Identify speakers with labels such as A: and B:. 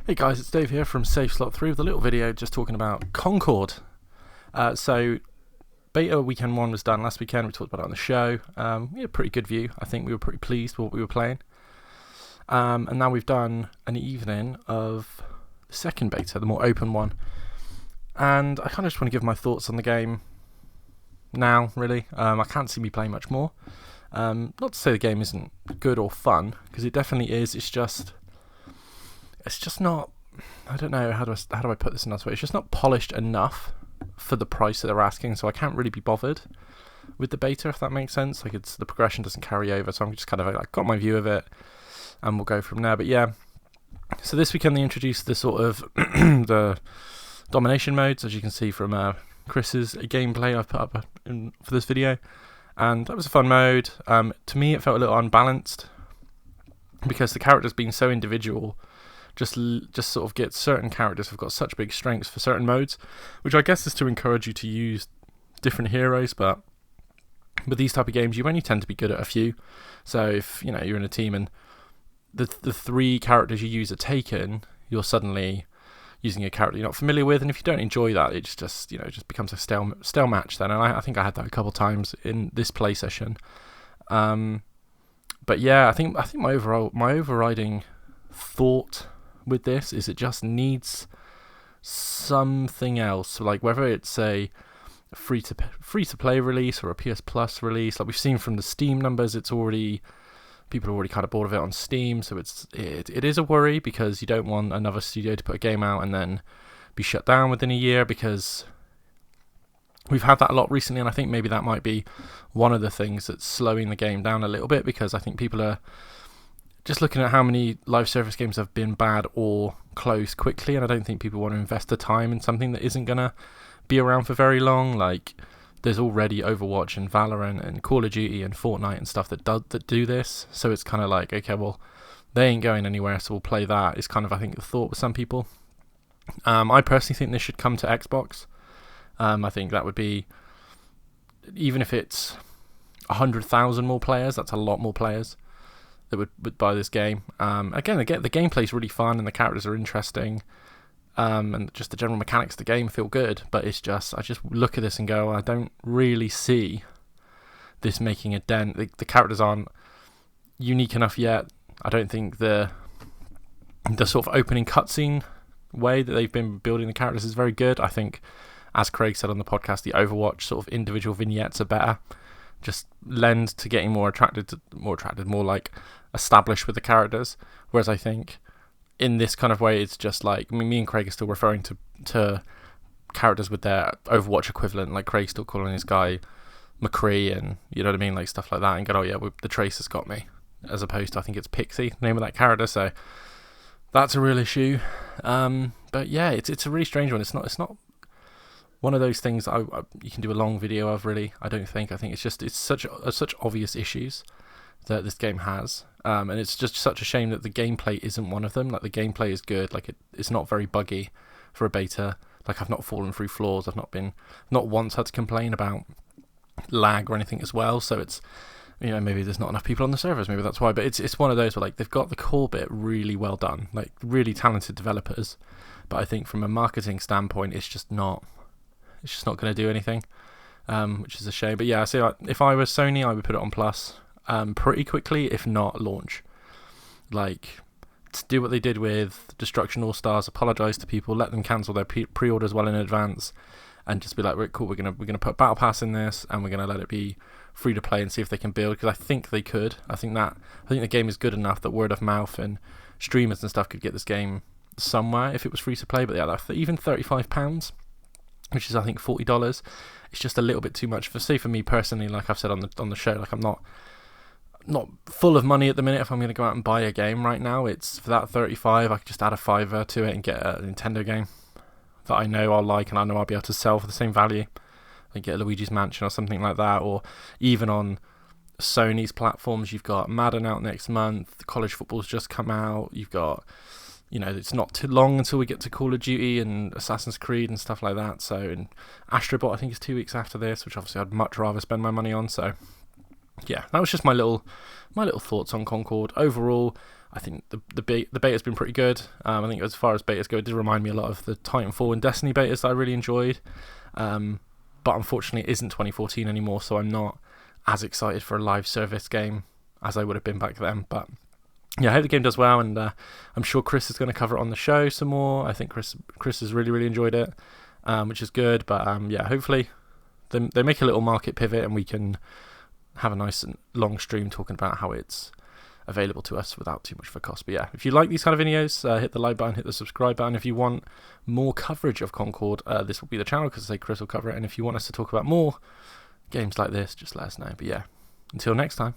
A: Hey guys, it's Dave here from Safe Slot 3 with a little video just talking about Concord. So beta weekend 1 was done last weekend. We talked about it on the show. We had a pretty good view. I think we were pretty pleased with what we were playing. And now we've done an evening of the second beta, the more open one. And I kind of just want to give my thoughts on the game now, really. I can't see me playing much more. Not to say the game isn't good or fun, because it definitely is. It's just not, I don't know, how do I put this in another way? It's just not polished enough for the price that they're asking, so I can't really be bothered with the beta, if that makes sense. Like, the progression doesn't carry over, so I'm just kind of like, got my view of it, and we'll go from there. But yeah, so this weekend they introduced the sort of the domination modes, as you can see from Chris's gameplay I've put up for this video, and that was a fun mode. To me, it felt a little unbalanced because the characters being so individual just sort of get certain characters have got such big strengths for certain modes, which I guess is to encourage you to use different heroes. But with these type of games, you only tend to be good at a few. So if you're in a team and the three characters you use are taken, you're suddenly using a character you're not familiar with, and if you don't enjoy that, it just becomes a stale match then. And I think I had that a couple of times in this play session. But yeah, I think my overriding thought with this is it just needs something else, like whether it's a free to play release or a PS Plus release. Like we've seen from the Steam numbers, people are already kind of bored of it on Steam, so it is a worry, because you don't want another studio to put a game out and then be shut down within a year, because we've had that a lot recently, and I think maybe that might be one of the things that's slowing the game down a little bit, because I think people are just looking at how many live service games have been bad or closed quickly, and I don't think people want to invest the time in something that isn't going to be around for very long. Like, there's already Overwatch and Valorant and Call of Duty and Fortnite and stuff that do this, so it's kind of like, okay, well, they ain't going anywhere, so we'll play that. It's kind of, I think, the thought with some people. I personally think this should come to Xbox. I think that would be, even if it's 100,000 more players, that's a lot more players that would buy this game. Again, the gameplay is really fun and the characters are interesting, and just the general mechanics of the game feel good, but it's just, I just look at this and go, I don't really see this making a dent. The characters aren't unique enough yet. I don't think the sort of opening cutscene way that they've been building the characters is very good. I think, as Craig said on the podcast, the Overwatch sort of individual vignettes are better, just lend to getting more like established with the characters. Whereas I think in this kind of way, it's just like, I mean, me and Craig are still referring to characters with their Overwatch equivalent. Like, Craig's still calling this guy McCree, and you know what I mean, like stuff like that, and go, oh yeah, the Tracer's got me, as opposed to, I think it's Pixie, the name of that character. So that's a real issue. But yeah, it's a really strange one. It's not one of those things you can do a long video of, really. I think it's such obvious issues that this game has, and it's just such a shame that the gameplay isn't one of them. Like, the gameplay is good, like it's not very buggy for a beta. Like, I've not fallen through floors, I've not once had to complain about lag or anything as well. So it's, maybe there's not enough people on the servers, maybe that's why, but it's one of those where, like, they've got the core bit really well done, like really talented developers, but I think from a marketing standpoint, it's just not going to do anything, which is a shame. But yeah, so if I was Sony, I would put it on Plus pretty quickly, if not launch. Like, to do what they did with Destruction All Stars, apologise to people, let them cancel their pre-orders well in advance, and just be like, right, cool, we're gonna put Battle Pass in this, and we're gonna let it be free to play and see if they can build, because I think they could. I think the game is good enough that word of mouth and streamers and stuff could get this game somewhere if it was free to play. But yeah, even £35, which is, I think, $40, it's just a little bit too much for me personally. Like I've said on the show, like, I'm not full of money at the minute. If I'm going to go out and buy a game right now, it's for that 35, I could just add a fiver to it and get a Nintendo game that I know I'll like and I know I'll be able to sell for the same value. Like, get a Luigi's Mansion or something like that. Or even on Sony's platforms, you've got Madden out next month, college football's just come out, you've got, it's not too long until we get to Call of Duty and Assassin's Creed and stuff like that. So, and Astrobot, I think, is 2 weeks after this, which obviously I'd much rather spend my money on. So yeah, that was just my little thoughts on Concord. Overall, I think the beta's been pretty good. I think as far as betas go, it did remind me a lot of the Titanfall and Destiny betas that I really enjoyed. But unfortunately, it isn't 2014 anymore, so I'm not as excited for a live service game as I would have been back then. But yeah, I hope the game does well, and I'm sure Chris is going to cover it on the show some more. I think Chris has really enjoyed it, which is good. But yeah, hopefully they make a little market pivot and we can have a nice and long stream talking about how it's available to us without too much of a cost. But yeah, if you like these kind of videos, hit the like button, hit the subscribe button. If you want more coverage of Concord, this will be the channel, because I say Chris will cover it. And if you want us to talk about more games like this, just let us know. But yeah, until next time.